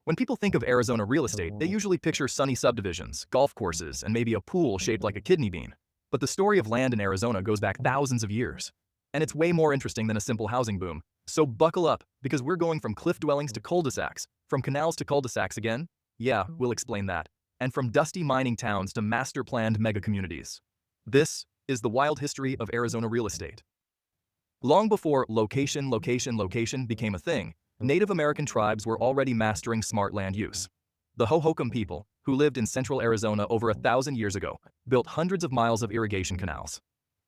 When people think of Arizona real estate, they usually picture sunny subdivisions, golf courses, and maybe a pool shaped like a kidney bean. But the story of land in Arizona goes back thousands of years. And it's way more interesting than a simple housing boom. So buckle up, because we're going from cliff dwellings to cul-de-sacs, from canals to cul-de-sacs again? Yeah, we'll explain that. And from dusty mining towns to master-planned mega-communities. This is the wild history of Arizona real estate. Long before location became a thing, Native American tribes were already mastering smart land use. The Hohokam people, who lived in central Arizona over 1,000 years ago, built hundreds of miles of irrigation canals.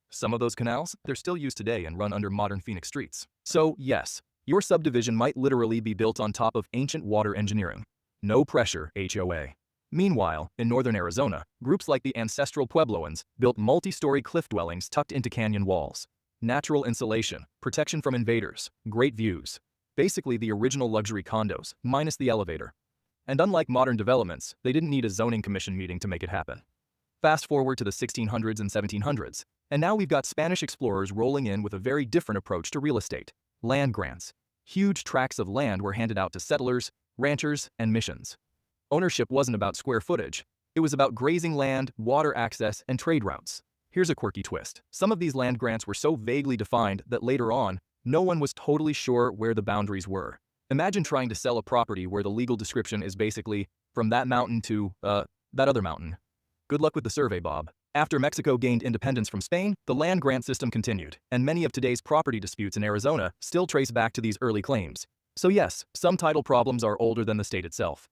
Some of those canals, they're still used today and run under modern Phoenix streets. So yes, your subdivision might literally be built on top of ancient water engineering. No pressure, HOA. Meanwhile, in northern Arizona, groups like the ancestral Puebloans built multi-story cliff dwellings tucked into canyon walls. Natural insulation, protection from invaders, great views. Basically the original luxury condos, minus the elevator. And unlike modern developments, they didn't need a zoning commission meeting to make it happen. Fast forward to the 1600s and 1700s, and now we've got Spanish explorers rolling in with a very different approach to real estate. Land grants. Huge tracts of land were handed out to settlers, ranchers, and missions. Ownership wasn't about square footage. It was about grazing land, water access, and trade routes. Here's a quirky twist. Some of these land grants were so vaguely defined that later on, no one was totally sure where the boundaries were. Imagine trying to sell a property where the legal description is basically, from that mountain to, that other mountain. Good luck with the survey, Bob. After Mexico gained independence from Spain, the land grant system continued, and many of today's property disputes in Arizona still trace back to these early claims. So yes, some title problems are older than the state itself.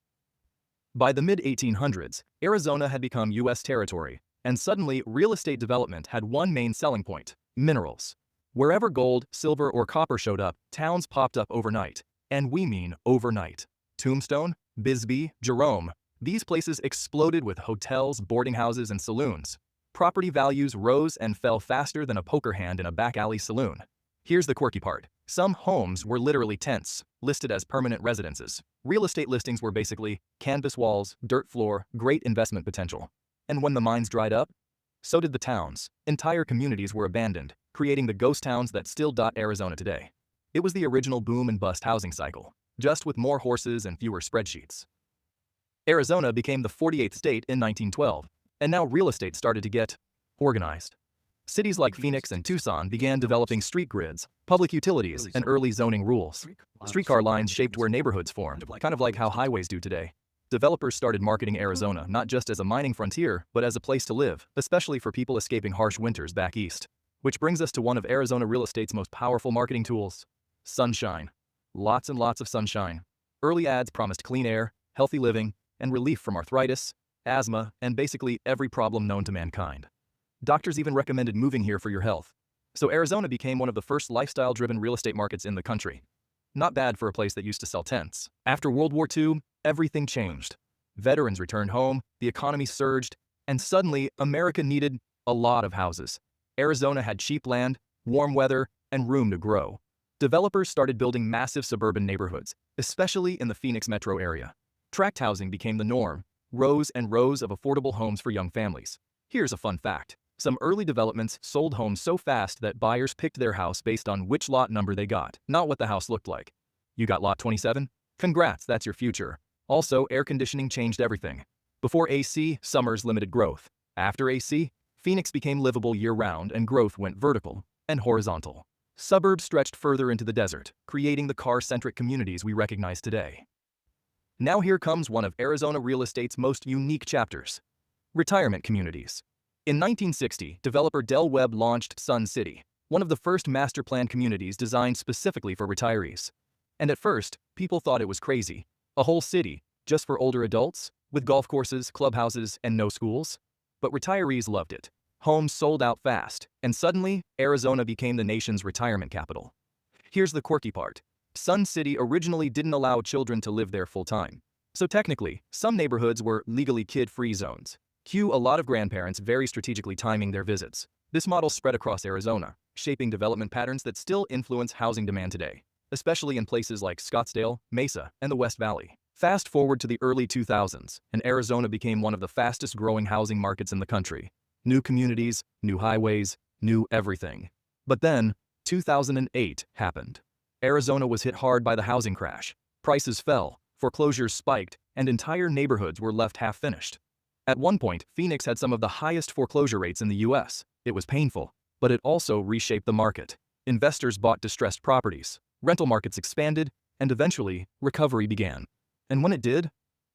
By the mid-1800s, Arizona had become U.S. territory, and suddenly real estate development had one main selling point: minerals. Wherever gold, silver, or copper showed up, towns popped up overnight. And we mean overnight. Tombstone, Bisbee, Jerome, these places exploded with hotels, boarding houses, and saloons. Property values rose and fell faster than a poker hand in a back alley saloon. Here's the quirky part. Some homes were literally tents, listed as permanent residences. Real estate listings were basically canvas walls, dirt floor, great investment potential. And when the mines dried up, so did the towns. Entire communities were abandoned, creating the ghost towns that still dot Arizona today. It was the original boom and bust housing cycle, just with more horses and fewer spreadsheets. Arizona became the 48th state in 1912, and now real estate started to get organized. Cities like Phoenix and Tucson began developing street grids, public utilities, and early zoning rules. Streetcar lines shaped where neighborhoods formed, kind of like how highways do today. Developers started marketing Arizona not just as a mining frontier, but as a place to live, especially for people escaping harsh winters back east. Which brings us to one of Arizona real estate's most powerful marketing tools: sunshine. Lots and lots of sunshine. Early ads promised clean air, healthy living, and relief from arthritis, asthma, and basically every problem known to mankind. Doctors even recommended moving here for your health. So Arizona became one of the first lifestyle-driven real estate markets in the country. Not bad for a place that used to sell tents. After World War II, everything changed. Veterans returned home, the economy surged, and suddenly America needed a lot of houses. Arizona had cheap land, warm weather, and room to grow. Developers started building massive suburban neighborhoods, especially in the Phoenix metro area. Tract housing became the norm, rows and rows of affordable homes for young families. Here's a fun fact. Some early developments sold homes so fast that buyers picked their house based on which lot number they got, not what the house looked like. You got lot 27? Congrats, that's your future. Also, air conditioning changed everything. Before AC, summers limited growth. After AC, Phoenix became livable year-round and growth went vertical and horizontal. Suburbs stretched further into the desert, creating the car-centric communities we recognize today. Now here comes one of Arizona real estate's most unique chapters: retirement communities. In 1960, developer Del Webb launched Sun City, one of the first master-planned communities designed specifically for retirees. And at first, people thought it was crazy. A whole city, just for older adults, with golf courses, clubhouses, and no schools? But retirees loved it. Homes sold out fast, and suddenly, Arizona became the nation's retirement capital. Here's the quirky part. Sun City originally didn't allow children to live there full-time. So technically, some neighborhoods were legally kid-free zones. Cue a lot of grandparents very strategically timing their visits. This model spread across Arizona, shaping development patterns that still influence housing demand today, especially in places like Scottsdale, Mesa, and the West Valley. Fast forward to the early 2000s, and Arizona became one of the fastest-growing housing markets in the country. New communities, new highways, new everything. But then, 2008 happened. Arizona was hit hard by the housing crash. Prices fell, foreclosures spiked, and entire neighborhoods were left half-finished. At one point, Phoenix had some of the highest foreclosure rates in the US. It was painful, but it also reshaped the market. Investors bought distressed properties, rental markets expanded, and eventually, recovery began. And when it did,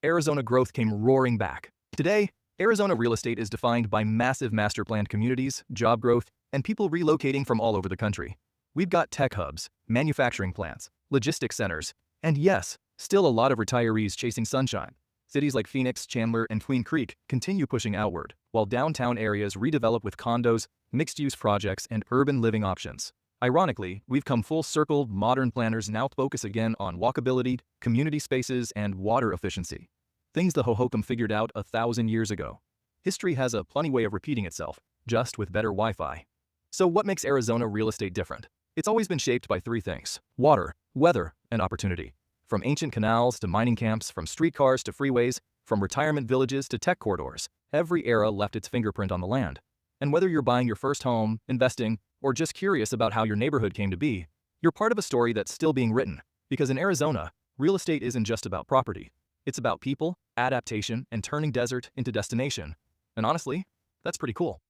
Arizona growth came roaring back. Today, Arizona real estate is defined by massive master-planned communities, job growth, and people relocating from all over the country. We've got tech hubs, manufacturing plants, logistics centers, and yes, still a lot of retirees chasing sunshine. Cities like Phoenix, Chandler, and Queen Creek continue pushing outward, while downtown areas redevelop with condos, mixed-use projects, and urban living options. Ironically, we've come full circle. Modern planners now focus again on walkability, community spaces, and water efficiency. Things the Hohokam figured out 1,000 years ago. History has a funny way of repeating itself, just with better Wi-Fi. So what makes Arizona real estate different? It's always been shaped by three things: water, weather, and opportunity. From ancient canals to mining camps, from streetcars to freeways, from retirement villages to tech corridors, every era left its fingerprint on the land. And whether you're buying your first home, investing, or just curious about how your neighborhood came to be, you're part of a story that's still being written. Because in Arizona, real estate isn't just about property. It's about people, adaptation, and turning desert into destination. And honestly, that's pretty cool.